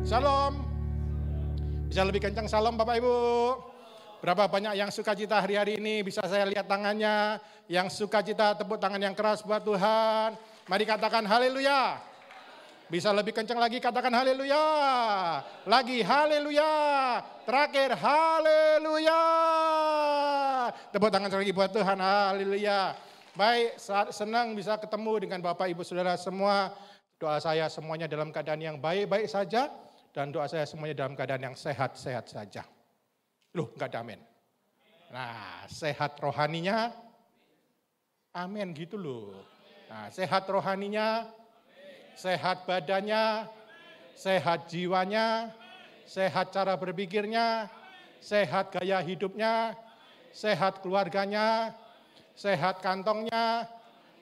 Shalom. Bisa lebih kencang shalom Bapak Ibu. Berapa banyak yang sukacita hari-hari ini, bisa saya lihat tangannya. Yang sukacita tepuk tangan yang keras buat Tuhan. Mari katakan haleluya. Bisa lebih kencang lagi, katakan haleluya. Lagi haleluya. Terakhir haleluya. Tepuk tangan lagi buat Tuhan, haleluya. Baik, senang bisa ketemu dengan Bapak Ibu Saudara semua. Doa saya semuanya dalam keadaan yang baik-baik saja. Dan doa saya semuanya dalam keadaan yang sehat-sehat saja. Loh, enggak ada amin. Nah, sehat rohaninya, amin gitu loh. Nah, sehat rohaninya, sehat badannya, sehat jiwanya, sehat cara berpikirnya, sehat gaya hidupnya, sehat keluarganya, sehat kantongnya,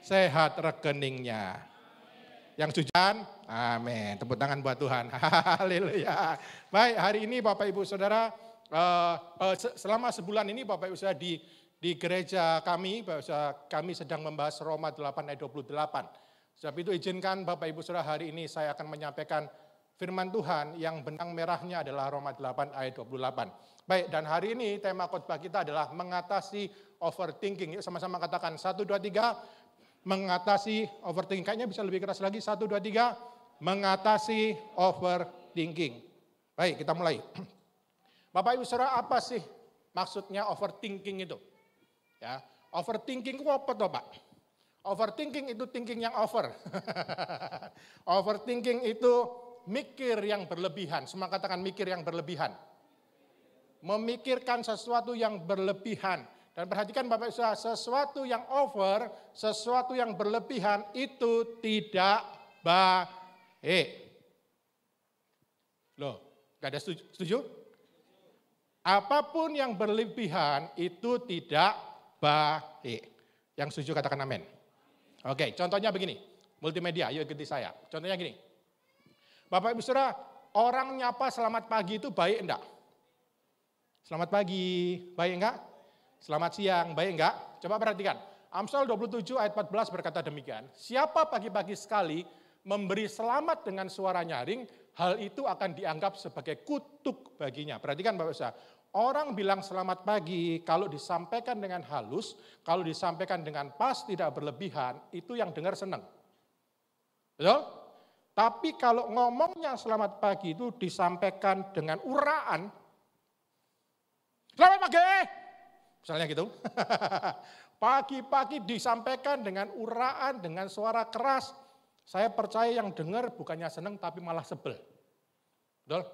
sehat rekeningnya. Yang sujan, amin. Tepuk tangan buat Tuhan. Haleluya. Baik, hari ini Bapak Ibu Saudara, selama sebulan ini Bapak Ibu Saudara di gereja kami, kami sedang membahas Roma 8 ayat 28. Sebab itu izinkan Bapak Ibu Saudara hari ini saya akan menyampaikan firman Tuhan yang benang merahnya adalah Roma 8 ayat 28. Baik, dan hari ini tema khotbah kita adalah mengatasi overthinking. Yuk sama-sama katakan 1, 2, 3. Mengatasi overthinking. Kayaknya bisa lebih keras lagi. 1, 2, 3. Mengatasi overthinking. Baik, kita mulai. Bapak Ibu Saudara, apa sih maksudnya overthinking itu? Ya, overthinking itu apa toh, Pak? Overthinking itu thinking yang over. Overthinking itu mikir yang berlebihan. Semua katakan mikir yang berlebihan. Memikirkan sesuatu yang berlebihan. Dan perhatikan Bapak Ibu, sesuatu yang over, sesuatu yang berlebihan itu tidak baik. Loh, gak ada setuju? Apapun yang berlebihan itu tidak baik. Yang setuju katakan amin. Oke, contohnya begini, multimedia, yuk ikuti saya. Contohnya gini, Bapak Ibu Saudara, orang nyapa selamat pagi itu baik enggak? Selamat pagi, baik enggak? Selamat siang, baik enggak? Coba perhatikan. Amsal 27 ayat 14 berkata demikian. Siapa pagi-pagi sekali memberi selamat dengan suara nyaring, hal itu akan dianggap sebagai kutuk baginya. Perhatikan Bapak Ibu. Orang bilang selamat pagi, kalau disampaikan dengan halus, kalau disampaikan dengan pas, tidak berlebihan, itu yang dengar senang. Betul? Tapi kalau ngomongnya selamat pagi itu disampaikan dengan uraan, selamat pagi! Misalnya gitu. Pagi-pagi disampaikan dengan uraan, dengan suara keras. Saya percaya yang dengar bukannya senang tapi malah sebel. Betul?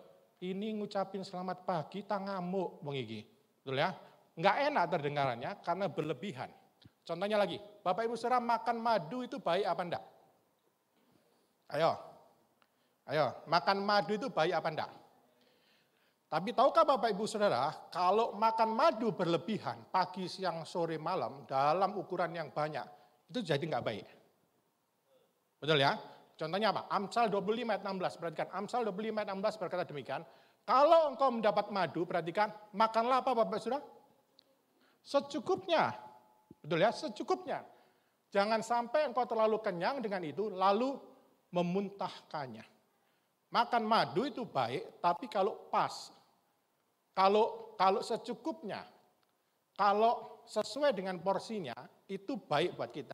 Ini ngucapin selamat pagi, tak ngamuk Bang Igi. Betul ya? Enggak enak terdengarannya karena berlebihan. Contohnya lagi, Bapak Ibu Saudara makan madu itu baik apa enggak? Ayo, makan madu itu baik apa enggak? Tapi tahukah Bapak Ibu Saudara, kalau makan madu berlebihan, pagi, siang, sore, malam, dalam ukuran yang banyak, itu jadi nggak baik. Betul ya? Contohnya apa? Amsal 25 ayat 16, perhatikan. Amsal 25 ayat 16 berkata demikian, kalau engkau mendapat madu, perhatikan, makanlah apa Bapak Ibu Saudara? Secukupnya. Betul ya? Secukupnya. Jangan sampai engkau terlalu kenyang dengan itu, lalu memuntahkannya. Makan madu itu baik, tapi kalau pas. Kalau secukupnya, kalau sesuai dengan porsinya, itu baik buat kita.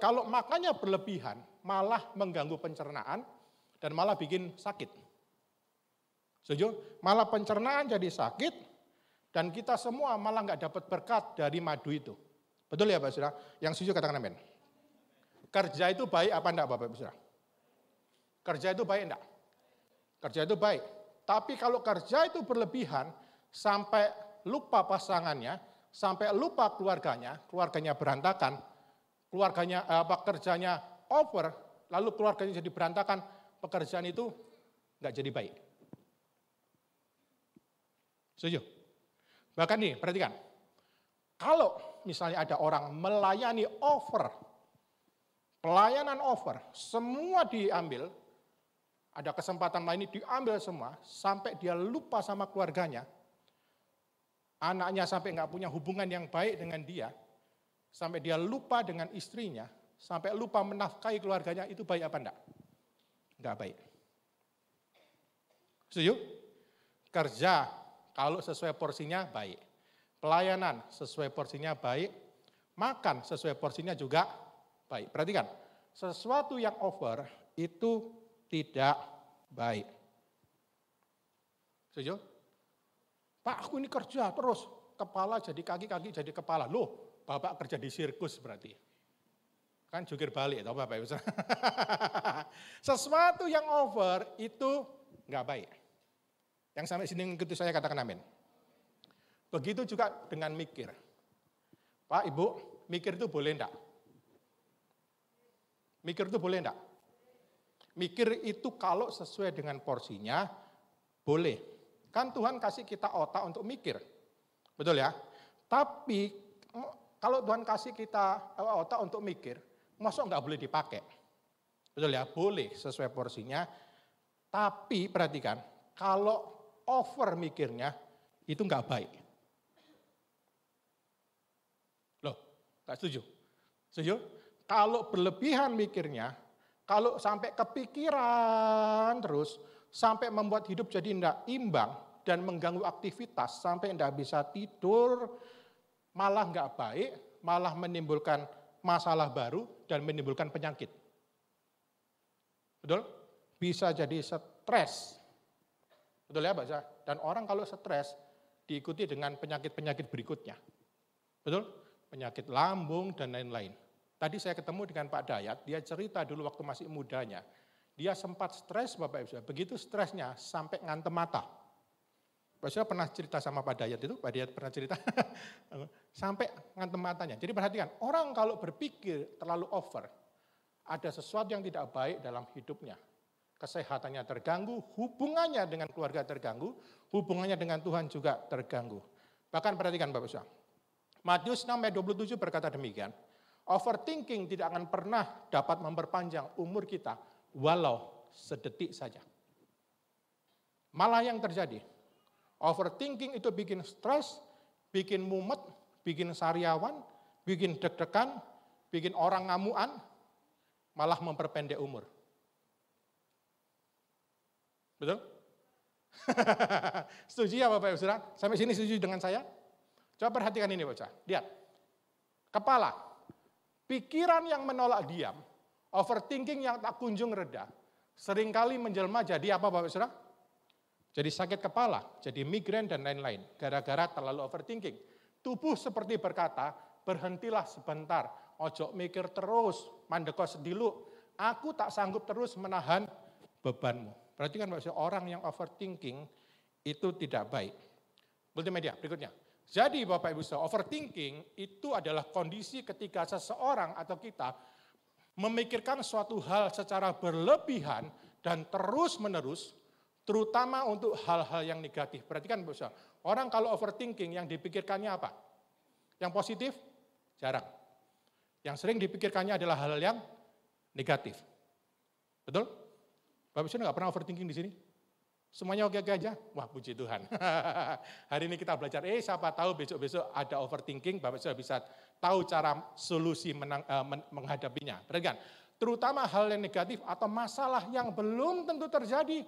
Kalau makannya berlebihan, malah mengganggu pencernaan, dan malah bikin sakit. Setuju? Malah pencernaan jadi sakit, dan kita semua malah nggak dapat berkat dari madu itu. Betul ya Bapak Saudara? Yang setuju katakan amin. Kerja itu baik apa enggak Bapak Saudara? Kerja itu baik enggak? Kerja itu baik. Tapi kalau kerja itu berlebihan, sampai lupa pasangannya, sampai lupa keluarganya berantakan, kerjanya over, lalu keluarganya jadi berantakan, pekerjaan itu nggak jadi baik. Setuju? Bahkan nih, perhatikan. Kalau misalnya ada orang melayani over, pelayanan over, semua diambil, ada kesempatan lain diambil semua, sampai dia lupa sama keluarganya, anaknya sampai nggak punya hubungan yang baik dengan dia, sampai dia lupa dengan istrinya, sampai lupa menafkahi keluarganya, itu baik apa enggak? Enggak baik. Setuju? Kerja kalau sesuai porsinya baik. Pelayanan sesuai porsinya baik. Makan sesuai porsinya juga baik. Perhatikan, sesuatu yang over itu tidak baik. Setuju? Pak, aku ini kerja terus. Kepala jadi kaki, kaki jadi kepala. Loh, Bapak kerja di sirkus berarti. Kan jungkir balik, tahu Bapak Ibu. Sesuatu yang over itu nggak baik. Yang sampai sini gitu saya katakan amin. Begitu juga dengan mikir. Pak, Ibu, mikir itu boleh enggak? Mikir itu boleh enggak? Mikir itu kalau sesuai dengan porsinya, boleh. Kan Tuhan kasih kita otak untuk mikir. Betul ya? Tapi kalau Tuhan kasih kita otak untuk mikir, masuk enggak boleh dipakai. Betul ya? Boleh sesuai porsinya. Tapi perhatikan, kalau over mikirnya, itu enggak baik. Loh, enggak setuju? Setuju? Kalau berlebihan mikirnya, kalau sampai kepikiran terus, sampai membuat hidup jadi tidak imbang dan mengganggu aktivitas, sampai tidak bisa tidur, malah nggak baik, malah menimbulkan masalah baru dan menimbulkan penyakit. Betul? Bisa jadi stres. Betul ya, Pak? Dan orang kalau stres diikuti dengan penyakit-penyakit berikutnya. Betul? Penyakit lambung dan lain-lain. Tadi saya ketemu dengan Pak Dayat, dia cerita dulu waktu masih mudanya. Dia sempat stres, Bapak Ibu. Begitu stresnya sampai ngantem mata. Bapak Ibu pernah cerita sama Pak Dayat itu? Pak Dayat pernah cerita? Sampai ngantem matanya. Jadi perhatikan, orang kalau berpikir terlalu over, ada sesuatu yang tidak baik dalam hidupnya. Kesehatannya terganggu, hubungannya dengan keluarga terganggu, hubungannya dengan Tuhan juga terganggu. Bahkan perhatikan Bapak Ibu. Matius 6 ayat 27 berkata demikian, overthinking tidak akan pernah dapat memperpanjang umur kita walau sedetik saja. Malah yang terjadi, overthinking itu bikin stres, bikin mumet, bikin sariawan, bikin deg-degan, bikin orang ngamuan, malah memperpendek umur. Betul? Setuju ya Bapak Ibu Saudara? Sampai sini setuju dengan saya? Coba perhatikan ini Bapak. Lihat. Kepala. Pikiran yang menolak diam, overthinking yang tak kunjung reda, seringkali menjelma jadi apa Bapak Saudara? Jadi sakit kepala, jadi migrain dan lain-lain, gara-gara terlalu overthinking. Tubuh seperti berkata, berhentilah sebentar, ojo mikir terus, mandekos dulu, aku tak sanggup terus menahan bebanmu. Perhatikan Bapak Saudara, orang yang overthinking itu tidak baik. Multimedia, berikutnya. Jadi Bapak Ibu Saudara, overthinking itu adalah kondisi ketika seseorang atau kita memikirkan suatu hal secara berlebihan dan terus-menerus, terutama untuk hal-hal yang negatif. Perhatikan Bapak Saudara, orang kalau overthinking yang dipikirkannya apa? Yang positif? Jarang. Yang sering dipikirkannya adalah hal yang negatif. Betul? Bapak Saudara nggak pernah overthinking di sini? Semuanya oke-oke aja? Wah, puji Tuhan. Hari ini kita belajar, siapa tahu besok-besok ada overthinking, Bapak Saudara bisa tahu cara solusi menghadapinya. Perhatikan, terutama hal yang negatif atau masalah yang belum tentu terjadi.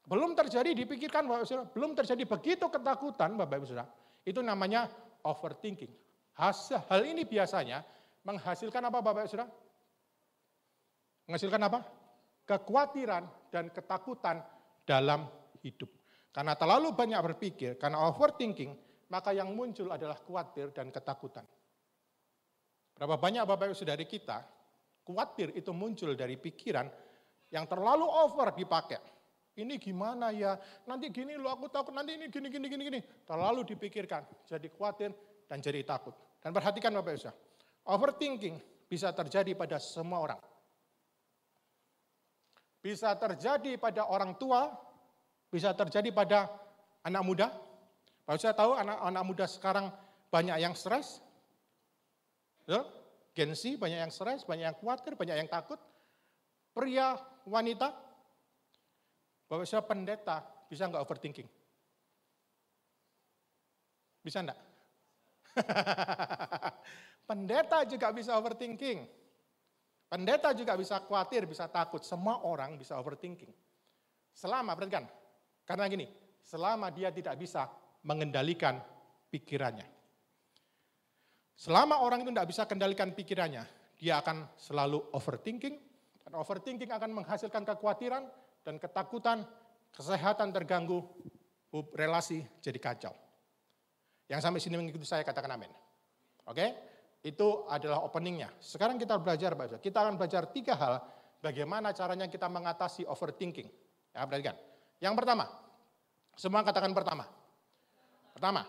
Belum terjadi dipikirkan Bapak Saudara, belum terjadi begitu ketakutan Bapak Ibu Saudara. Itu namanya overthinking. Hal ini biasanya menghasilkan apa Bapak Ibu Saudara? Menghasilkan apa? Kekhawatiran dan ketakutan dalam hidup. Karena terlalu banyak berpikir, karena overthinking, maka yang muncul adalah khawatir dan ketakutan. Berapa banyak Bapak Ibu Saudari kita, khawatir itu muncul dari pikiran yang terlalu over dipakai. Ini gimana ya, nanti gini loh aku takut, nanti ini gini. Terlalu dipikirkan, jadi khawatir dan jadi takut. Dan perhatikan Bapak Ibu Saudara, overthinking bisa terjadi pada semua orang. Bisa terjadi pada orang tua, bisa terjadi pada anak muda. Bapak saya tahu anak muda sekarang banyak yang stres. Gen Z banyak yang stres, banyak yang khawatir, banyak yang takut. Pria, wanita. Bapak saya pendeta, bisa nggak overthinking? Bisa enggak? Pendeta juga bisa overthinking. Pendeta juga bisa khawatir, bisa takut. Semua orang bisa overthinking. Selama, perhatikan, Karena gini, selama dia tidak bisa mengendalikan pikirannya. Selama orang itu tidak bisa kendalikan pikirannya, dia akan selalu overthinking, dan overthinking akan menghasilkan kekhawatiran dan ketakutan, kesehatan terganggu, relasi jadi kacau. Yang sampai sini mengikuti saya katakan amin. Oke? Itu adalah openingnya. Sekarang kita belajar, kita akan belajar 3 hal bagaimana caranya kita mengatasi overthinking. Ya, perhatikan. Yang pertama, semua katakan pertama. Pertama,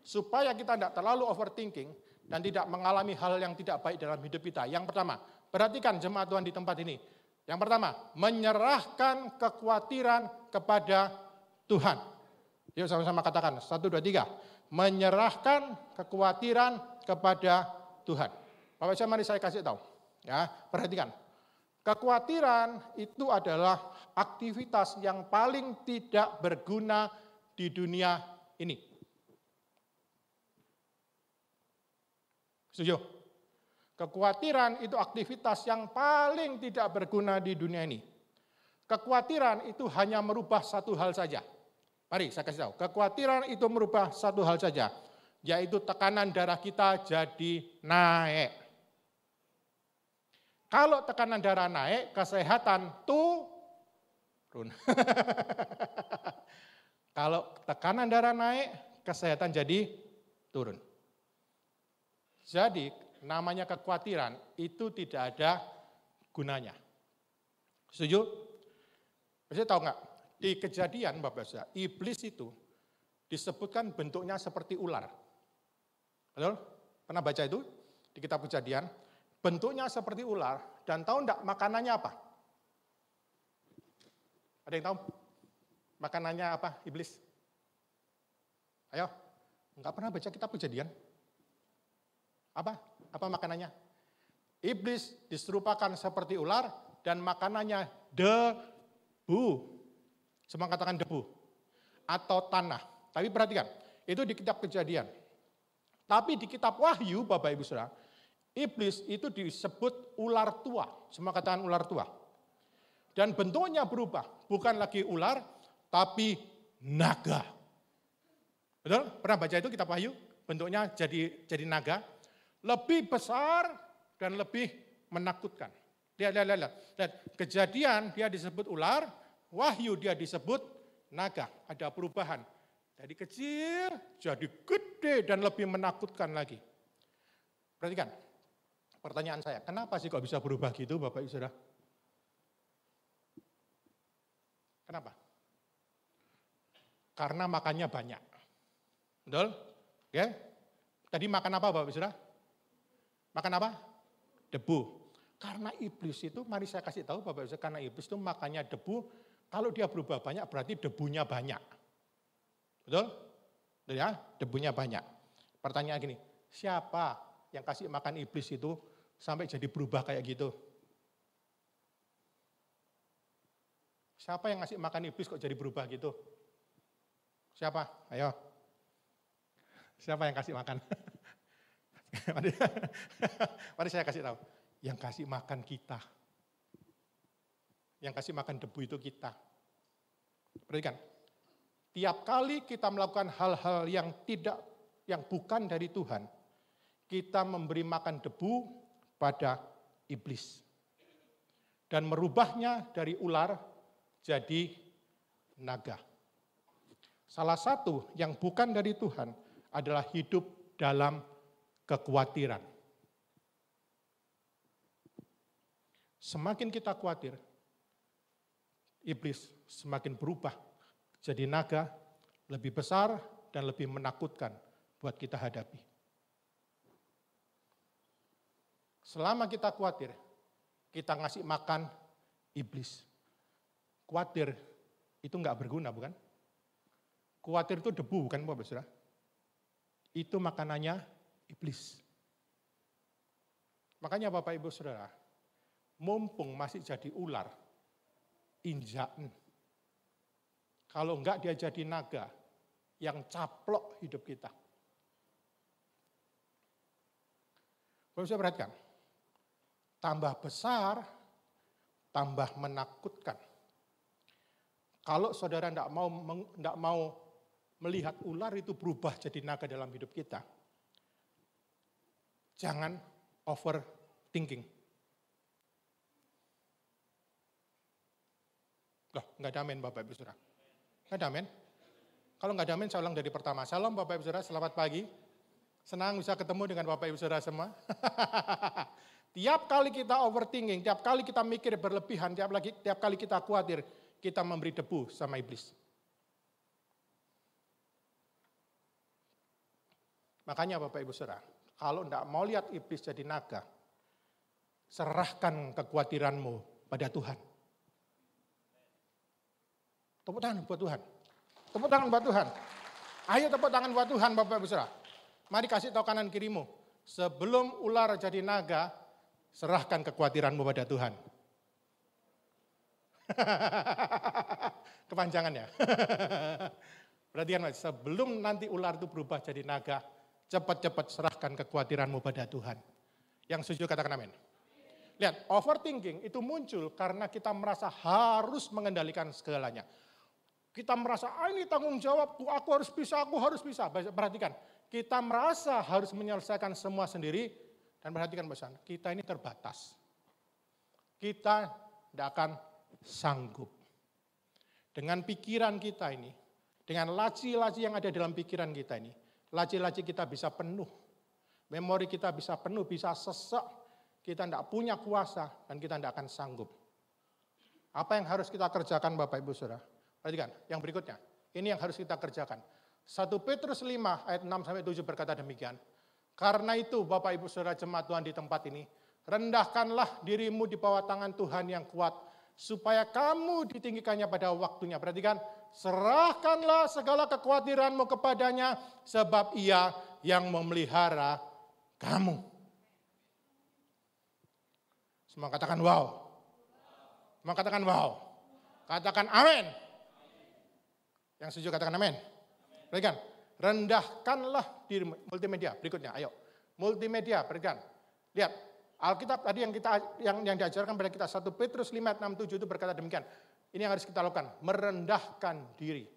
supaya kita tidak terlalu overthinking dan tidak mengalami hal yang tidak baik dalam hidup kita. Yang pertama, perhatikan jemaat Tuhan di tempat ini. Yang pertama, menyerahkan kekhawatiran kepada Tuhan. Yuk sama-sama katakan, 1, 2, 3. Menyerahkan kekhawatiran kepada Tuhan. Bapak Ibu, mari saya kasih tahu. Ya, perhatikan. Kekhawatiran itu adalah aktivitas yang paling tidak berguna di dunia ini. Setuju? Kekhawatiran itu aktivitas yang paling tidak berguna di dunia ini. Kekhawatiran itu hanya merubah satu hal saja. Mari saya kasih tahu. Kekhawatiran itu merubah satu hal saja, yaitu tekanan darah kita jadi naik. Kalau tekanan darah naik, kesehatan turun. Kalau tekanan darah naik, kesehatan jadi turun. Jadi namanya kekhawatiran itu tidak ada gunanya. Setuju? Bisa tahu nggak? Di Kejadian, Bapak Saudara, iblis itu disebutkan bentuknya seperti ular. Betul? Pernah baca itu di kitab Kejadian? Bentuknya seperti ular, dan tahu enggak makanannya apa? Ada yang tahu? Makanannya apa iblis? Ayo, enggak pernah baca kitab Kejadian? Apa? Apa makanannya? Iblis diserupakan seperti ular, dan makanannya debu. Semua katakan debu. Atau tanah. Tapi perhatikan, itu di kitab Kejadian. Tapi di kitab Wahyu, Bapak Ibu Saudara, iblis itu disebut ular tua. Semua katakan ular tua. Dan bentuknya berubah. Bukan lagi ular, tapi naga. Betul? Pernah baca itu kitab Wahyu? Bentuknya jadi naga. Lebih besar dan lebih menakutkan. Lihat. Kejadian dia disebut ular, Wahyu dia disebut naga. Ada perubahan. Dari kecil jadi gede dan lebih menakutkan lagi. Perhatikan. Pertanyaan saya, kenapa sih kok bisa berubah gitu Bapak Ibu Saudara? Kenapa? Karena makannya banyak. Betul? Ya? Tadi makan apa Bapak Ibu Saudara? Makan apa? Debu. Karena iblis itu, mari saya kasih tahu Bapak Ibu Saudara, karena iblis itu makannya debu, kalau dia berubah banyak berarti debunya banyak. Betul? Ya, debunya banyak. Pertanyaan gini, siapa yang kasih makan iblis itu sampai jadi berubah kayak gitu? Siapa yang ngasih makan iblis kok jadi berubah gitu? Siapa? Ayo. Siapa yang kasih makan? Mari saya kasih tahu. Yang kasih makan kita. Yang kasih makan debu itu kita. Perhatikan. Tiap kali kita melakukan hal-hal yang bukan dari Tuhan, kita memberi makan debu pada iblis. Dan merubahnya dari ular jadi naga. Salah satu yang bukan dari Tuhan adalah hidup dalam kekhawatiran. Semakin kita khawatir, iblis semakin berubah jadi naga, lebih besar dan lebih menakutkan buat kita hadapi. Selama kita khawatir, kita ngasih makan iblis. Khawatir itu enggak berguna, bukan? Khawatir itu debu, bukan Bapak Saudara? Itu makanannya iblis. Makanya Bapak Ibu Saudara, mumpung masih jadi ular, injakan. Kalau enggak dia jadi naga yang caplok hidup kita. Bapak Ibu perhatikan, tambah besar, tambah menakutkan. Kalau saudara tidak mau melihat ular itu berubah jadi naga dalam hidup kita, jangan overthinking. Loh, nggak ada amin Bapak Ibu Saudara. Nggak ada amin. Kalau nggak ada amin, saya ulang dari pertama. Salam Bapak Ibu Saudara, selamat pagi. Senang bisa ketemu dengan Bapak Ibu Saudara semua. Tiap kali kita overthinking, tiap kali kita mikir berlebihan, tiap kali kita khawatir, kita memberi debu sama iblis. Makanya Bapak Ibu Saudara, kalau tidak mau lihat iblis jadi naga, serahkan kekhawatiranmu pada Tuhan. Tepuk tangan buat Tuhan. Tepuk tangan buat Tuhan. Ayo tepuk tangan buat Tuhan Bapak Ibu Saudara. Mari kasih tahu kanan kirimu. Sebelum ular jadi naga, serahkan kekhawatiranmu pada Tuhan. Kepanjangan ya. Perhatikan Mas, sebelum nanti ular itu berubah jadi naga, cepat-cepat serahkan kekhawatiranmu pada Tuhan. Yang setuju katakan amin. Lihat, overthinking itu muncul karena kita merasa harus mengendalikan segalanya. Kita merasa, ini tanggung jawabku, aku harus bisa. Perhatikan, kita merasa harus menyelesaikan semua sendiri, dan perhatikan pesan, kita ini terbatas. Kita tidak akan sanggup. Dengan pikiran kita ini, dengan laci-laci yang ada dalam pikiran kita ini, laci-laci kita bisa penuh, memori kita bisa penuh, bisa sesek, kita tidak punya kuasa, dan kita tidak akan sanggup. Apa yang harus kita kerjakan Bapak Ibu Saudara? Perhatikan, yang berikutnya, ini yang harus kita kerjakan. 1 Petrus 5 ayat 6-7 berkata demikian. Karena itu Bapak Ibu Saudara jemaat Tuhan di tempat ini, rendahkanlah dirimu di bawah tangan Tuhan yang kuat, supaya kamu ditinggikannya pada waktunya. Perhatikan, serahkanlah segala kekhawatiranmu kepadanya, sebab Ia yang memelihara kamu. Semua katakan wow. Semua katakan wow. Katakan amin. Yang setuju katakan amin. Perhatikan, rendahkanlah diri. Multimedia berikutnya, ayo. Multimedia, perhatikan. Lihat, Alkitab tadi yang diajarkan pada kita 1 Petrus 5 ayat 6-7 itu berkata demikian. Ini yang harus kita lakukan, merendahkan diri.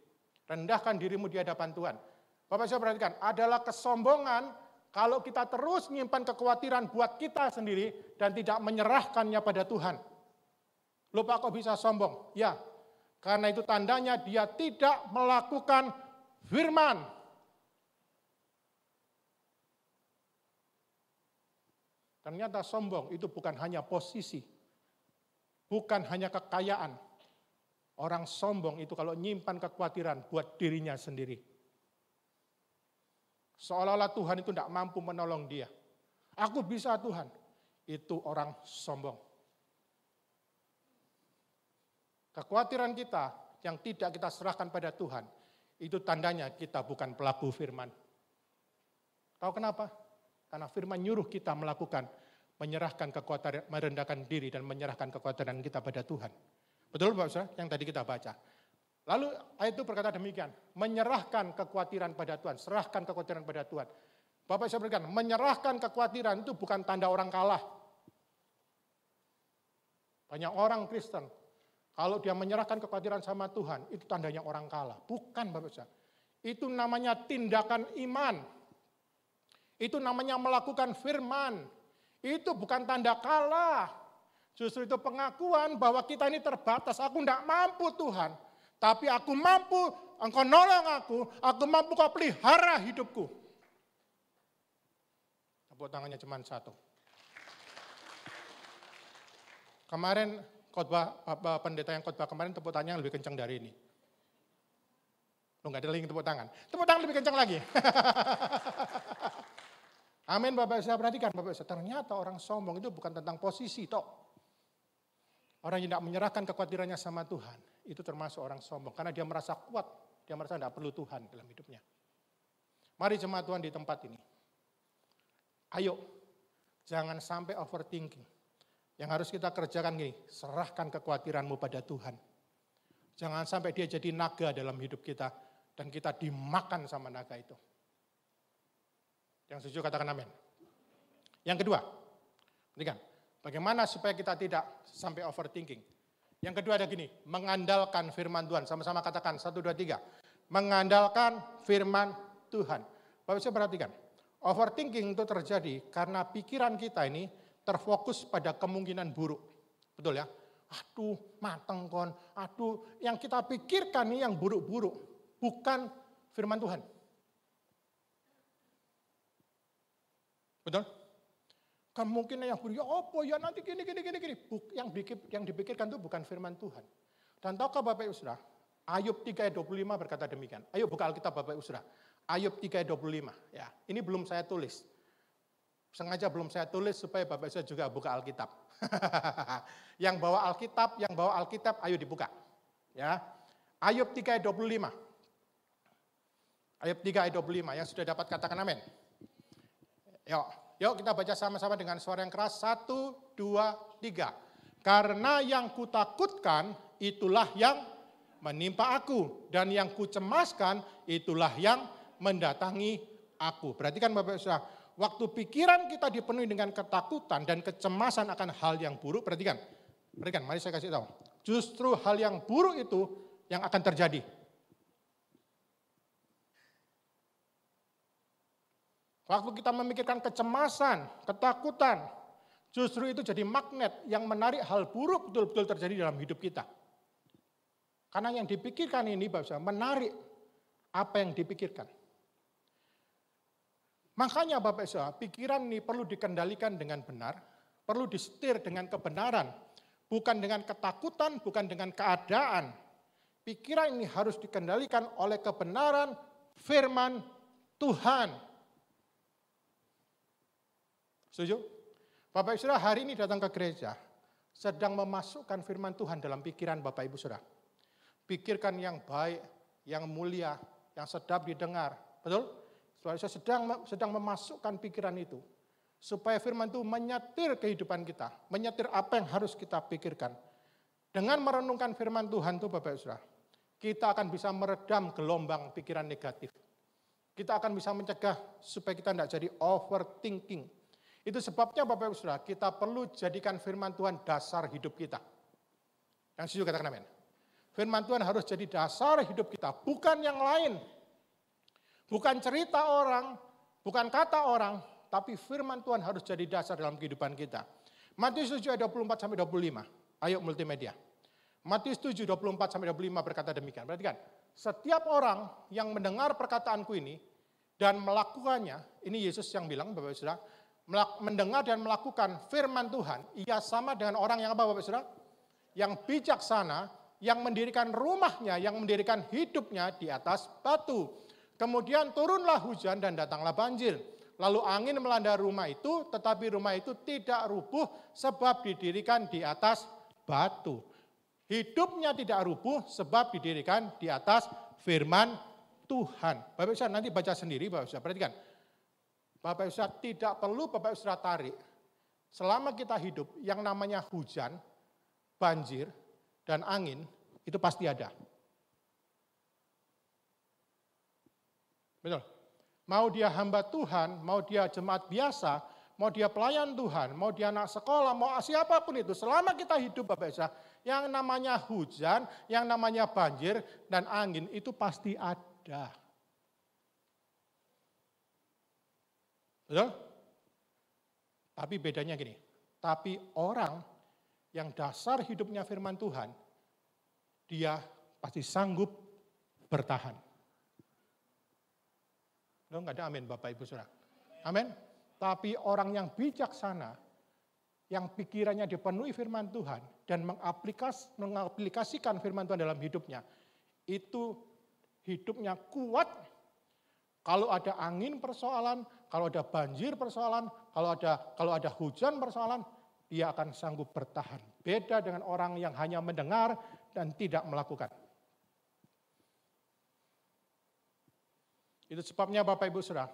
Rendahkan dirimu di hadapan Tuhan. Bapak Ibu perhatikan, adalah kesombongan kalau kita terus menyimpan kekhawatiran buat kita sendiri dan tidak menyerahkannya pada Tuhan. Lupa kok bisa sombong? Ya, karena itu tandanya dia tidak melakukan firman. Ternyata sombong itu bukan hanya posisi, bukan hanya kekayaan. Orang sombong itu kalau nyimpan kekhawatiran buat dirinya sendiri. Seolah-olah Tuhan itu tidak mampu menolong dia. Aku bisa Tuhan. Itu orang sombong. Kekhawatiran kita yang tidak kita serahkan pada Tuhan, itu tandanya kita bukan pelaku firman. Tahu kenapa? Karena firman nyuruh kita melakukan, menyerahkan kekhawatiran, merendahkan diri dan menyerahkan kekhawatiran kita pada Tuhan. Betul Bapak Saudara? Yang tadi kita baca. Lalu ayat itu berkata demikian, menyerahkan kekhawatiran pada Tuhan, serahkan kekhawatiran pada Tuhan. Bapak saya berikan, menyerahkan kekhawatiran itu bukan tanda orang kalah. Banyak orang Kristen, kalau dia menyerahkan kekhawatiran sama Tuhan, itu tandanya orang kalah. Bukan Bapak Saudara. Itu namanya tindakan iman. Itu namanya melakukan firman. Itu bukan tanda kalah. Justru itu pengakuan bahwa kita ini terbatas. Aku tidak mampu Tuhan. Tapi aku mampu, Engkau nolong aku mampu Kau pelihara hidupku. Tepuk tangannya cuma satu. Kemarin khotbah pendeta yang khotbah kemarin tepuk tangannya lebih kencang dari ini. Lo nggak ada lagi tepuk tangan. Tepuk tangan lebih kencang lagi. Amin Bapak saya perhatikan Bapak saya. Ternyata orang sombong itu bukan tentang posisi toh. Orang yang tidak menyerahkan kekhawatirannya sama Tuhan, itu termasuk orang sombong. Karena dia merasa kuat, dia merasa tidak perlu Tuhan dalam hidupnya. Mari jemaat Tuhan di tempat ini. Ayo, jangan sampai overthinking. Yang harus kita kerjakan gini, serahkan kekhawatiranmu pada Tuhan. Jangan sampai dia jadi naga dalam hidup kita, dan kita dimakan sama naga itu. Yang setuju katakan amin. Yang kedua, perhatikan. Bagaimana supaya kita tidak sampai overthinking? Yang kedua ada gini, mengandalkan firman Tuhan. Sama-sama katakan, 1, 2, 3. Mengandalkan firman Tuhan. Bapak Ibu perhatikan, overthinking itu terjadi karena pikiran kita ini terfokus pada kemungkinan buruk. Betul ya? Aduh, mateng kon. Aduh, yang kita pikirkan ini yang buruk-buruk. Bukan firman Tuhan. Betul? Kemungkinan yang buruk, ya apa ya nanti gini. Yang dipikirkan itu bukan firman Tuhan. Dan tahukah Bapak Ibu Saudara, Ayub 3 ayat 25 berkata demikian. Ayo buka Alkitab Bapak Ibu Saudara. Ayub 3 ayat 25. Ya, ini belum saya tulis. Sengaja belum saya tulis supaya Bapak Ibu Saudara juga buka Alkitab. Yang bawa Alkitab, ayo dibuka. Ya. Ayub 3 ayat 25. Ayub 3 ayat 25 yang sudah dapat katakan amin. Yuk kita baca sama-sama dengan suara yang keras. 1, 2, 3. Karena yang kutakutkan itulah yang menimpa aku. Dan yang kucemaskan itulah yang mendatangi aku. Perhatikan Bapak Ibu Saudara. Waktu pikiran kita dipenuhi dengan ketakutan dan kecemasan akan hal yang buruk. Perhatikan, mari saya kasih tahu. Justru hal yang buruk itu yang akan terjadi. Waktu kita memikirkan kecemasan, ketakutan, justru itu jadi magnet yang menarik hal buruk betul-betul terjadi dalam hidup kita. Karena yang dipikirkan ini Bapak menarik apa yang dipikirkan. Makanya Bapak Ibu, pikiran ini perlu dikendalikan dengan benar, perlu disetir dengan kebenaran, bukan dengan ketakutan, bukan dengan keadaan. Pikiran ini harus dikendalikan oleh kebenaran firman Tuhan. Setuju? Bapak Ibu Saudara hari ini datang ke gereja, sedang memasukkan firman Tuhan dalam pikiran Bapak Ibu Saudara. Pikirkan yang baik, yang mulia, yang sedap didengar. Betul? Saya sedang memasukkan pikiran itu. Supaya firman itu menyetir kehidupan kita. Menyetir apa yang harus kita pikirkan. Dengan merenungkan firman Tuhan itu Bapak Ibu Saudara, kita akan bisa meredam gelombang pikiran negatif. Kita akan bisa mencegah supaya kita tidak jadi overthinking. Itu sebabnya Bapak Ibu Saudara, kita perlu jadikan firman Tuhan dasar hidup kita. Yang setuju katakan amin. Firman Tuhan harus jadi dasar hidup kita, bukan yang lain. Bukan cerita orang, bukan kata orang, tapi firman Tuhan harus jadi dasar dalam kehidupan kita. Matius 7 ayat 24 sampai 25. Ayo multimedia. Matius 7 24 sampai 25 berkata demikian. Perhatikan, setiap orang yang mendengar perkataanku ini dan melakukannya, ini Yesus yang bilang Bapak Ibu Saudara, mendengar dan melakukan firman Tuhan, ia sama dengan orang yang apa Bapak Saudara? Yang bijaksana, yang mendirikan rumahnya, yang mendirikan hidupnya di atas batu. Kemudian turunlah hujan dan datanglah banjir. Lalu angin melanda rumah itu, tetapi rumah itu tidak rubuh sebab didirikan di atas batu. Hidupnya tidak rubuh sebab didirikan di atas firman Tuhan. Bapak Saudara nanti baca sendiri Bapak Saudara, perhatikan. Bapak Ibu Saudara tidak perlu Bapak Ibu Saudara tarik. Selama kita hidup yang namanya hujan, banjir, dan angin itu pasti ada. Betul? Mau dia hamba Tuhan, mau dia jemaat biasa, mau dia pelayan Tuhan, mau dia anak sekolah, mau siapapun itu. Selama kita hidup Bapak Ibu Saudara, yang namanya hujan, yang namanya banjir, dan angin itu pasti ada. Betul? Tapi bedanya gini, tapi orang yang dasar hidupnya firman Tuhan, dia pasti sanggup bertahan. Loh, enggak ada amin Bapak Ibu Saudara. Amin. Tapi orang yang bijaksana, yang pikirannya dipenuhi firman Tuhan dan mengaplikasikan firman Tuhan dalam hidupnya, itu hidupnya kuat. Kalau ada angin persoalan, kalau ada banjir persoalan, kalau ada hujan persoalan, dia akan sanggup bertahan. Beda dengan orang yang hanya mendengar dan tidak melakukan. Itu sebabnya Bapak Ibu Saudara,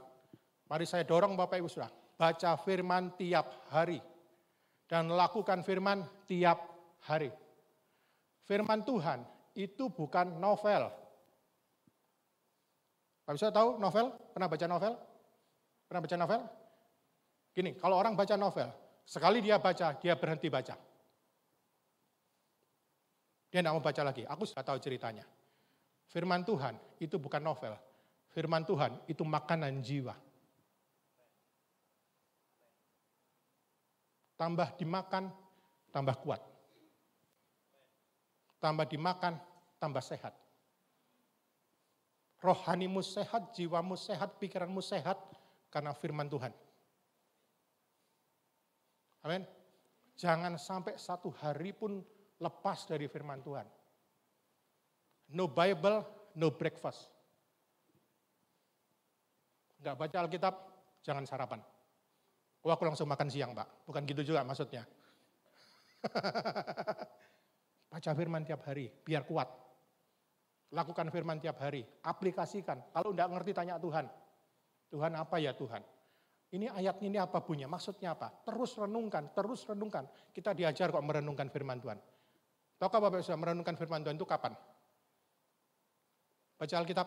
mari saya dorong Bapak Ibu Saudara, baca firman tiap hari dan lakukan firman tiap hari. Firman Tuhan itu bukan novel. Bapak Ibu tahu novel? Pernah baca novel? Pernah baca novel? Gini, kalau orang baca novel, sekali dia baca, dia berhenti baca. Dia tidak mau baca lagi, aku sudah tahu ceritanya. Firman Tuhan itu bukan novel. Firman Tuhan itu makanan jiwa. Tambah dimakan, tambah kuat. Tambah dimakan, tambah sehat. Rohanimu sehat, jiwamu sehat, pikiranmu sehat karena firman Tuhan. Amin. Jangan sampai satu hari pun lepas dari firman Tuhan. No Bible, no breakfast. Enggak baca Alkitab, jangan sarapan. Oh, aku langsung makan siang, Pak. Bukan gitu juga maksudnya. Baca firman tiap hari, biar kuat. Lakukan firman tiap hari, aplikasikan. Kalau enggak ngerti, tanya Tuhan. Tuhan apa ya Tuhan? Ini ayat ini apa bunyinya, maksudnya apa? Terus renungkan, terus renungkan. Kita diajar kok merenungkan firman Tuhan. Tahukah Bapak Ibu merenungkan firman Tuhan itu kapan? Baca Alkitab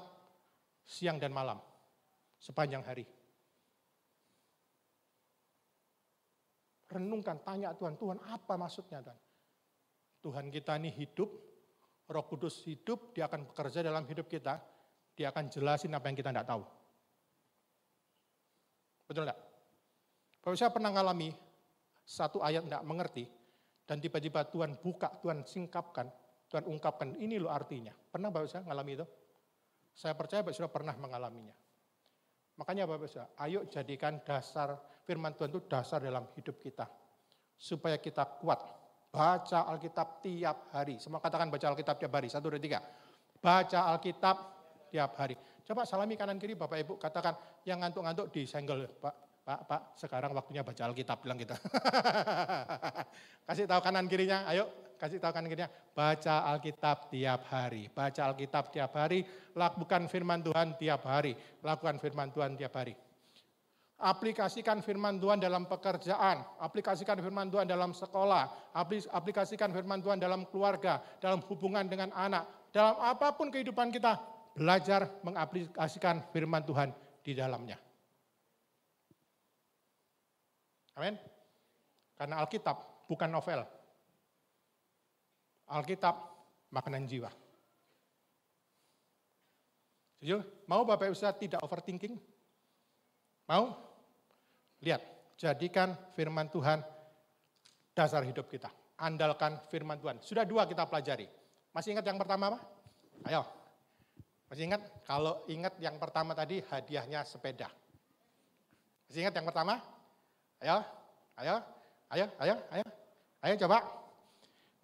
siang dan malam, sepanjang hari. Renungkan, tanya Tuhan, Tuhan apa maksudnya Tuhan? Tuhan kita ini hidup, Roh Kudus hidup, dia akan bekerja dalam hidup kita, dia akan jelasin apa yang kita tidak tahu. Betul enggak? Kalau saya pernah mengalami satu ayat tidak mengerti, dan tiba-tiba Tuhan buka, Tuhan singkapkan, Tuhan ungkapkan, ini loh artinya. Pernah Bapak saya mengalami itu? Saya percaya Bapak sudah pernah mengalaminya. Makanya Bapak Saudara, ayo jadikan dasar firman Tuhan itu dasar dalam hidup kita. Supaya kita kuat. Baca Alkitab tiap hari. Semua katakan baca Alkitab tiap hari. 1, 2, 3. Baca Alkitab tiap hari. Coba salami kanan kiri Bapak Ibu. Katakan yang ngantuk-ngantuk disenggol. Pak, sekarang waktunya baca Alkitab. Bilang kita. Kasih tahu kanan kirinya. Ayo. Kasih tahu kanan kirinya. Baca Alkitab tiap hari. Baca Alkitab tiap hari. Lakukan firman Tuhan tiap hari. Lakukan firman Tuhan tiap hari. Aplikasikan firman Tuhan dalam pekerjaan, aplikasikan firman Tuhan dalam sekolah, aplikasikan firman Tuhan dalam keluarga, dalam hubungan dengan anak, dalam apapun kehidupan kita, belajar mengaplikasikan firman Tuhan di dalamnya. Amin. Karena Alkitab bukan novel. Alkitab makanan jiwa. Setuju? Mau Bapak Ibu tidak overthinking? Mau? Lihat, jadikan firman Tuhan dasar hidup kita. Andalkan firman Tuhan. Sudah 2 kita pelajari. Masih ingat yang pertama apa? Ayo. Masih ingat? Kalau ingat yang pertama tadi hadiahnya sepeda. Masih ingat yang pertama? Ayo coba.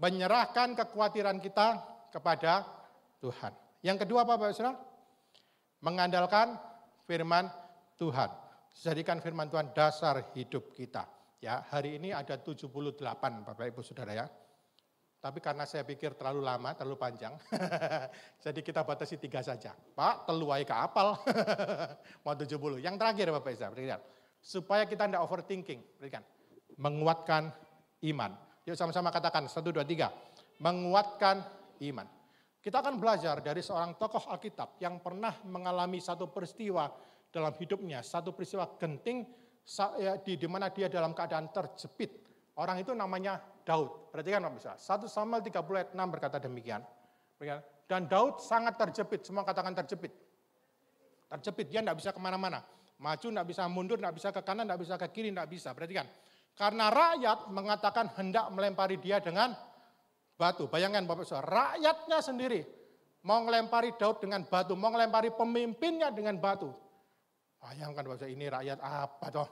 Menyerahkan kekhawatiran kita kepada Tuhan. Yang kedua apa Bapak Saudara? Mengandalkan firman Tuhan. Jadikan firman Tuhan dasar hidup kita. Ya, hari ini ada 78 Bapak Ibu Saudara ya. Tapi karena saya pikir terlalu lama, terlalu panjang. Jadi kita batasi 3 saja. Pak, teluai ke apal. Mau 70. Yang terakhir Bapak Ibu Saudara. Supaya kita tidak overthinking. Berikan. Menguatkan iman. Yuk sama-sama katakan. 1, 2, 3. Menguatkan iman. Kita akan belajar dari seorang tokoh Alkitab yang pernah mengalami satu peristiwa dalam hidupnya, satu peristiwa genting di mana dia dalam keadaan terjepit. Orang itu namanya Daud. Perhatikan Bapak Ibu. 1 Samuel 30 ayat 6 berkata demikian. Dan Daud sangat terjepit, semua katakan terjepit. Terjepit, dia tidak bisa kemana-mana. Maju tidak bisa, mundur tidak bisa, ke kanan tidak bisa, ke kiri tidak bisa. Perhatikan. Karena rakyat mengatakan hendak melempari dia dengan batu. Bayangkan Bapak Ibu, rakyatnya sendiri mau melempari Daud dengan batu, mau melempari pemimpinnya dengan batu. Bayangkan Bapak ini rakyat apa toh?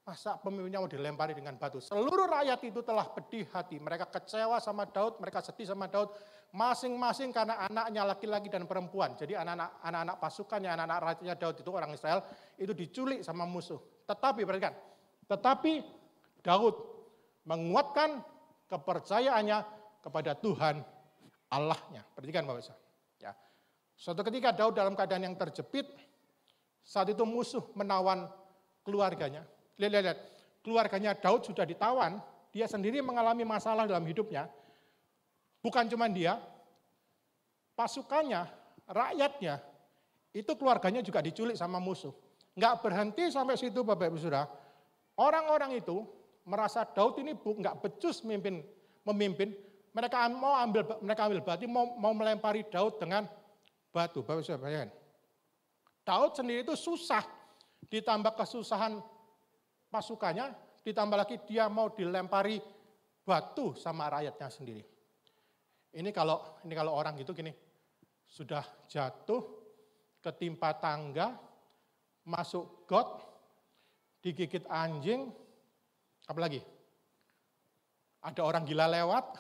Masa pemimpinnya mau dilempari dengan batu? Seluruh rakyat itu telah pedih hati. Mereka kecewa sama Daud, mereka sedih sama Daud. Masing-masing karena anaknya laki-laki dan perempuan. Jadi anak-anak pasukannya, anak-anak rakyatnya Daud itu orang Israel, itu diculik sama musuh. Tetapi perhatikan, Daud menguatkan kepercayaannya kepada Tuhan Allahnya. Perhatikan Bapak Ibu. Ya. Suatu ketika Daud dalam keadaan yang terjepit, saat itu musuh menawan keluarganya. Lihat, keluarganya Daud sudah ditawan, dia sendiri mengalami masalah dalam hidupnya. Bukan cuma dia, pasukannya, rakyatnya, itu keluarganya juga diculik sama musuh. Enggak berhenti sampai situ Bapak Ibu Saudara. Orang-orang itu merasa Daud ini enggak becus memimpin, Mereka ambil batu, mau melempari Daud dengan batu. Bapak Saudara bayangkan. Daud sendiri itu susah, ditambah kesusahan pasukannya, ditambah lagi dia mau dilempari batu sama rakyatnya sendiri. Ini kalau orang gitu gini, sudah jatuh, ketimpa tangga, masuk got, digigit anjing, apalagi? Ada orang gila lewat.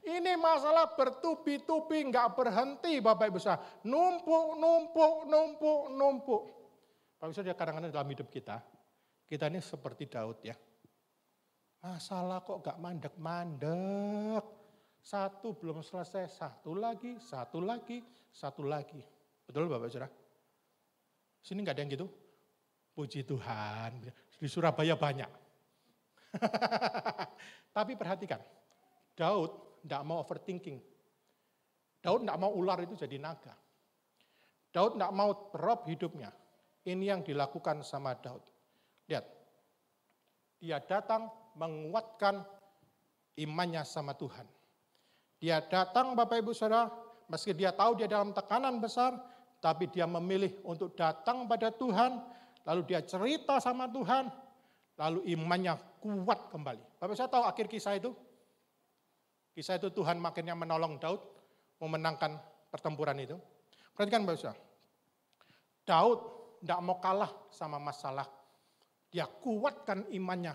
Ini masalah bertubi-tubi, nggak berhenti Bapak Ibu Saudara. Numpuk. Bapak Ibu Saudara, kadang-kadang dalam hidup kita ini seperti Daud ya. Masalah kok nggak mandek-mandek. Satu belum selesai, satu lagi. Betul Bapak Ibu Saudara? Sini nggak ada yang gitu? Puji Tuhan, di Surabaya banyak. Tapi perhatikan, Daud tidak mau overthinking. Daud tidak mau ular itu jadi naga. Daud tidak mau rob hidupnya. Ini yang dilakukan sama Daud. Lihat, dia datang menguatkan imannya sama Tuhan. Dia datang Bapak Ibu Saudara, meski dia tahu dia dalam tekanan besar, tapi dia memilih untuk datang pada Tuhan, lalu dia cerita sama Tuhan, lalu imannya kuat kembali. Bapak saya tahu akhir kisah itu? Kisah itu Tuhan makinnya menolong Daud memenangkan pertempuran itu. Perhatikan Bapak Saudara. Daud tidak mau kalah sama masalah. Dia kuatkan imannya.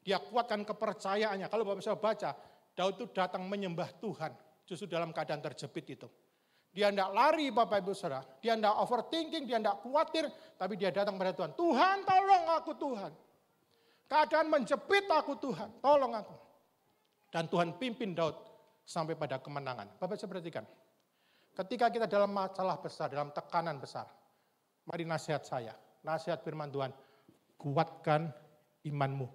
Dia kuatkan kepercayaannya. Kalau Bapak Saudara baca, Daud itu datang menyembah Tuhan. Justru dalam keadaan terjepit itu. Dia tidak lari Bapak Ibu Saudara. Dia tidak overthinking, dia tidak khawatir. Tapi dia datang pada Tuhan. Tuhan tolong aku Tuhan. Keadaan menjepit aku Tuhan, tolong aku. Dan Tuhan pimpin Daud sampai pada kemenangan. Bapak saya perhatikan, ketika kita dalam masalah besar, dalam tekanan besar, mari nasihat saya, nasihat firman Tuhan, kuatkan imanmu.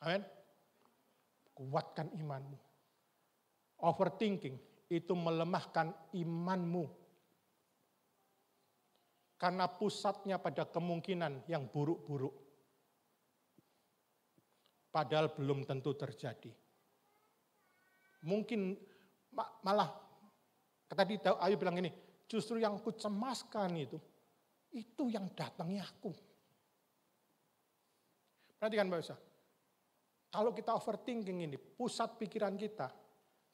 Amin. Kuatkan imanmu. Overthinking itu melemahkan imanmu. Karena pusatnya pada kemungkinan yang buruk-buruk. Padahal belum tentu terjadi. Mungkin malah, tadi Ayu bilang ini, justru yang kucemaskan itu yang datangnya aku. Perhatikan Bapak Ibu, kalau kita overthinking ini, pusat pikiran kita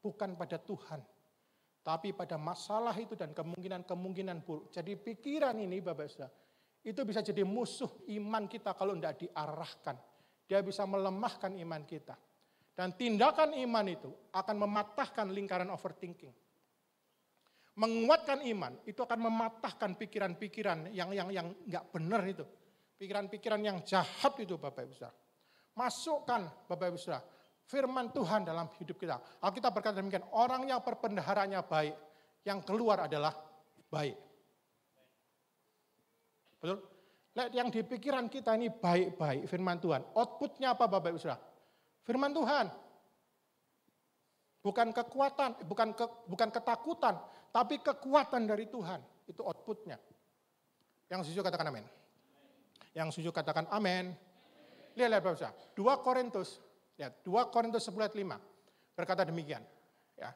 bukan pada Tuhan. Tapi pada masalah itu dan kemungkinan buruk. Jadi pikiran ini Bapak Saudara, itu bisa jadi musuh iman kita kalau tidak diarahkan. Dia bisa melemahkan iman kita. Dan tindakan iman itu akan mematahkan lingkaran overthinking. Menguatkan iman itu akan mematahkan pikiran-pikiran yang nggak benar itu. Pikiran-pikiran yang jahat itu Bapak Ibu Saudara. Masukkan Bapak Ibu Saudara firman Tuhan dalam hidup kita. Alkitab berkata demikian, orang yang perbendaharanya baik, yang keluar adalah baik. Betul? Lihat yang di pikiran kita ini baik-baik firman Tuhan. Outputnya apa Bapak Ibu Saudara? Firman Tuhan. Bukan kekuatan, bukan ketakutan, tapi kekuatan dari Tuhan. Itu outputnya. Yang setuju katakan amin. Yang setuju katakan amin. Lihat Bapak Saudara, 2 Korintus 10 ayat 5 berkata demikian. Ya,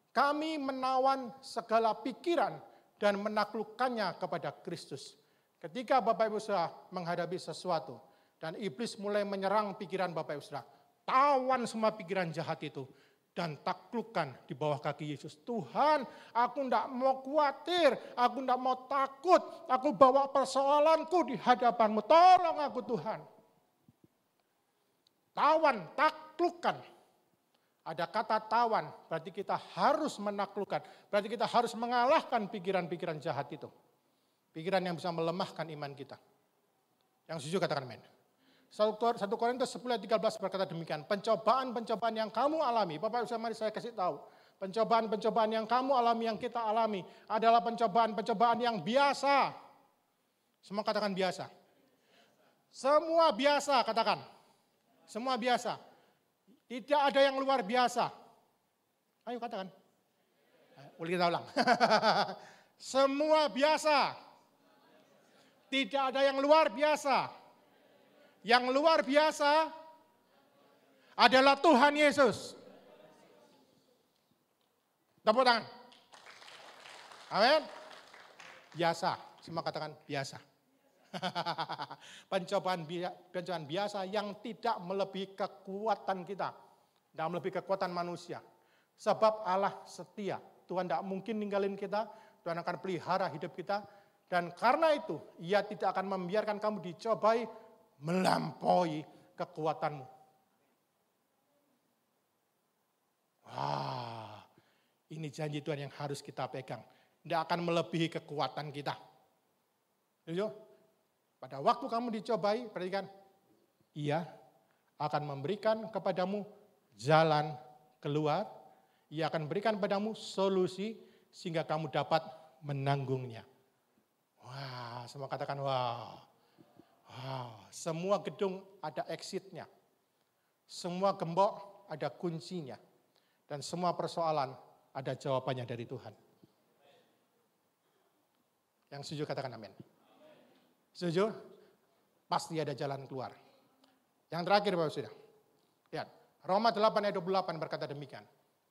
kami menawan segala pikiran dan menaklukkannya kepada Kristus. Ketika Bapak Ibu Saudara menghadapi sesuatu dan iblis mulai menyerang pikiran Bapak Ibu Saudara, tawan semua pikiran jahat itu dan taklukkan di bawah kaki Yesus. Tuhan, aku tidak mau khawatir, aku tidak mau takut, aku bawa persoalanku di hadapan-Mu. Tolong aku Tuhan. Tawan, taklukkan. Ada kata tawan, berarti kita harus menaklukkan. Berarti kita harus mengalahkan pikiran-pikiran jahat itu. Pikiran yang bisa melemahkan iman kita. Yang setuju katakan amin. 1 Korintus 10 ayat 13 berkata demikian. Pencobaan-pencobaan yang kamu alami, Bapak Ibu mari saya kasih tahu. Pencobaan-pencobaan yang kamu alami, yang kita alami adalah pencobaan-pencobaan yang biasa. Semua katakan biasa. Semua biasa katakan. Semua biasa. Tidak ada yang luar biasa. Ayo katakan. Boleh kita ulang. Semua biasa. Tidak ada yang luar biasa. Yang luar biasa adalah Tuhan Yesus. Tepuk tangan. Amin. Biasa, semua katakan biasa. Pencobaan biasa yang tidak melebihi kekuatan kita. Tidak melebihi kekuatan manusia. Sebab Allah setia. Tuhan tidak mungkin ninggalin kita. Tuhan akan pelihara hidup kita. Dan karena itu, Ia tidak akan membiarkan kamu dicobai melampaui kekuatanmu. Wah, ini janji Tuhan yang harus kita pegang. Tidak akan melebihi kekuatan kita. Setuju? Pada waktu kamu dicobai, perhatikan, Ia akan memberikan kepadamu jalan keluar. Ia akan berikan padamu solusi sehingga kamu dapat menanggungnya. Wah, semua katakan wow. Wow, semua gedung ada exitnya. Semua gembok ada kuncinya. Dan semua persoalan ada jawabannya dari Tuhan. Yang setuju katakan amin. Setuju? Pasti ada jalan keluar. Yang terakhir Bapak Saudara. Lihat, Roma 8 ayat 28 berkata demikian.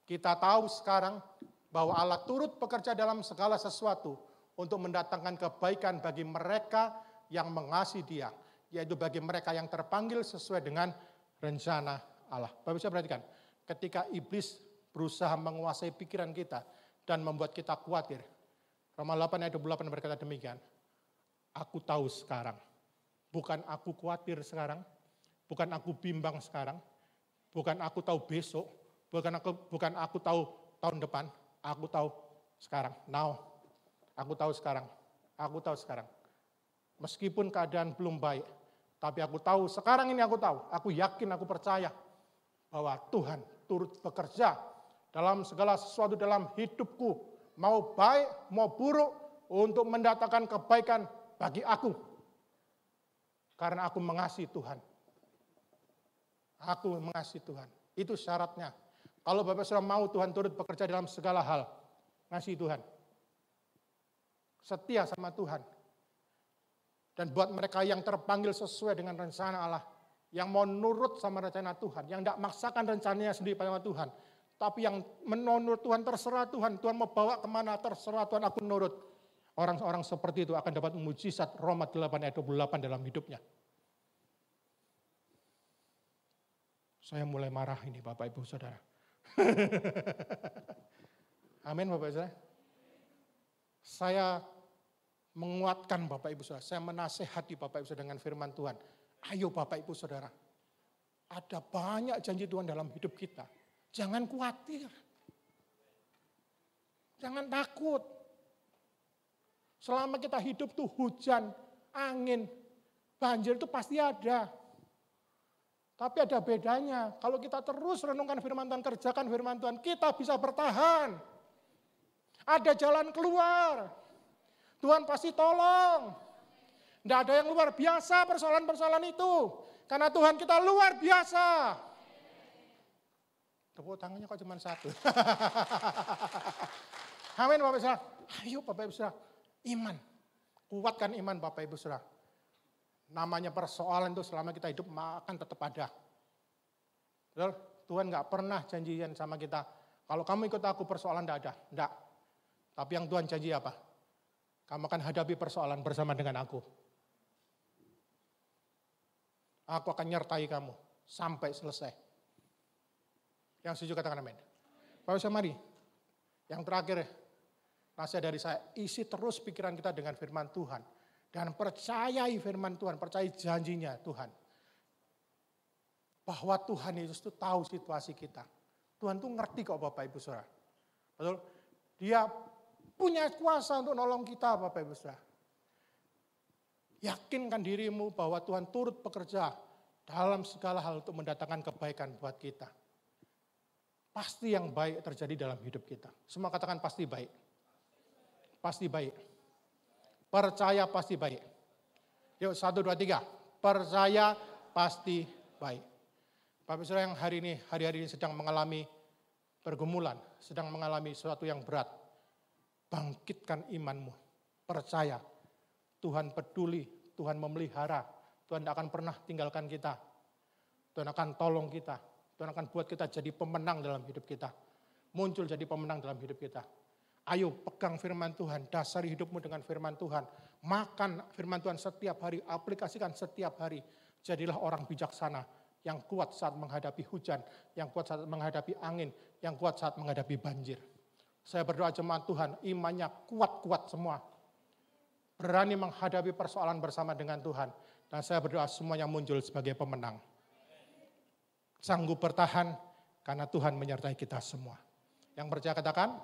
Kita tahu sekarang bahwa Allah turut bekerja dalam segala sesuatu untuk mendatangkan kebaikan bagi mereka yang mengasihi Dia, yaitu bagi mereka yang terpanggil sesuai dengan rencana Allah. Bapak bisa perhatikan, ketika iblis berusaha menguasai pikiran kita dan membuat kita khawatir. Roma 8 ayat 28 berkata demikian. Aku tahu sekarang, bukan aku khawatir sekarang, bukan aku bimbang sekarang, bukan aku tahu besok, bukan aku tahu tahun depan, aku tahu sekarang, now. Aku tahu sekarang, Meskipun keadaan belum baik, tapi aku tahu, sekarang ini aku tahu, aku yakin, aku percaya bahwa Tuhan turut bekerja dalam segala sesuatu dalam hidupku, mau baik, mau buruk, untuk mendatangkan kebaikan bagi aku. Karena aku mengasihi Tuhan. Aku mengasihi Tuhan. Itu syaratnya. Kalau Bapak Saudara mau Tuhan turut bekerja dalam segala hal, ngasihi Tuhan. Setia sama Tuhan. Dan buat mereka yang terpanggil sesuai dengan rencana Allah, yang mau nurut sama rencana Tuhan, yang tidak maksakan rencananya sendiri pada Tuhan, tapi yang menurut Tuhan, terserah Tuhan, Tuhan mau bawa kemana, terserah Tuhan, aku nurut. Orang-orang seperti itu akan dapat mujizat Roma 8 ayat 28 dalam hidupnya. Saya mulai marah ini Bapak Ibu Saudara. Amin Bapak Ibu Saudara. Saya menguatkan Bapak Ibu Saudara, saya menasehati Bapak Ibu Saudara dengan firman Tuhan. Ayo Bapak Ibu Saudara, ada banyak janji Tuhan dalam hidup kita. Jangan khawatir. Jangan takut. Selama kita hidup tuh hujan, angin, banjir itu pasti ada. Tapi ada bedanya, kalau kita terus renungkan firman Tuhan, kerjakan firman Tuhan, kita bisa bertahan. Ada jalan keluar. Tuhan pasti tolong. Tidak ada yang luar biasa persoalan-persoalan itu. Karena Tuhan kita luar biasa. Tepuk tangannya kok cuma satu. Amin Bapak Ibu Saudara. Ayo Bapak Ibu Saudara. Iman. Kuatkan iman Bapak Ibu Saudara. Namanya persoalan itu selama kita hidup akan tetap ada. Betul? Tuhan gak pernah janjian sama kita. Kalau kamu ikut aku persoalan tidak ada. Tidak. Tapi yang Tuhan janji apa? Kamu akan hadapi persoalan bersama dengan aku. Aku akan nyertai kamu sampai selesai. Yang setuju katakan amin. Bapak Ibu mari. Yang terakhir, nasihat dari saya, isi terus pikiran kita dengan firman Tuhan. Dan percayai firman Tuhan, percayai janjinya Tuhan. Bahwa Tuhan Yesus itu tahu situasi kita. Tuhan tuh ngerti kok Bapak Ibu Saudara. Betul? Dia punya kuasa untuk nolong kita Bapak Ibu Saudara. Yakinkan dirimu bahwa Tuhan turut bekerja dalam segala hal untuk mendatangkan kebaikan buat kita. Pasti yang baik terjadi dalam hidup kita. Semua katakan pasti baik. Pasti baik. Percaya pasti baik. Yuk 1, 2, 3. Percaya pasti baik. Bapak Saudara yang hari-hari ini sedang mengalami pergumulan, sedang mengalami sesuatu yang berat. Bangkitkan imanmu. Percaya. Tuhan peduli, Tuhan memelihara, Tuhan tidak akan pernah tinggalkan kita. Tuhan akan tolong kita. Tuhan akan buat kita jadi pemenang dalam hidup kita. Muncul jadi pemenang dalam hidup kita. Ayo pegang firman Tuhan, dasari hidupmu dengan firman Tuhan. Makan firman Tuhan setiap hari, aplikasikan setiap hari. Jadilah orang bijaksana yang kuat saat menghadapi hujan, yang kuat saat menghadapi angin, yang kuat saat menghadapi banjir. Saya berdoa jemaat Tuhan, imannya kuat-kuat semua. Berani menghadapi persoalan bersama dengan Tuhan. Dan saya berdoa semuanya muncul sebagai pemenang. Sanggup bertahan karena Tuhan menyertai kita semua. Yang percaya katakan,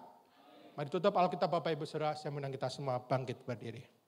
mari tutup Alkitab Bapak Ibu Saudara, saya mengundang kita semua bangkit berdiri.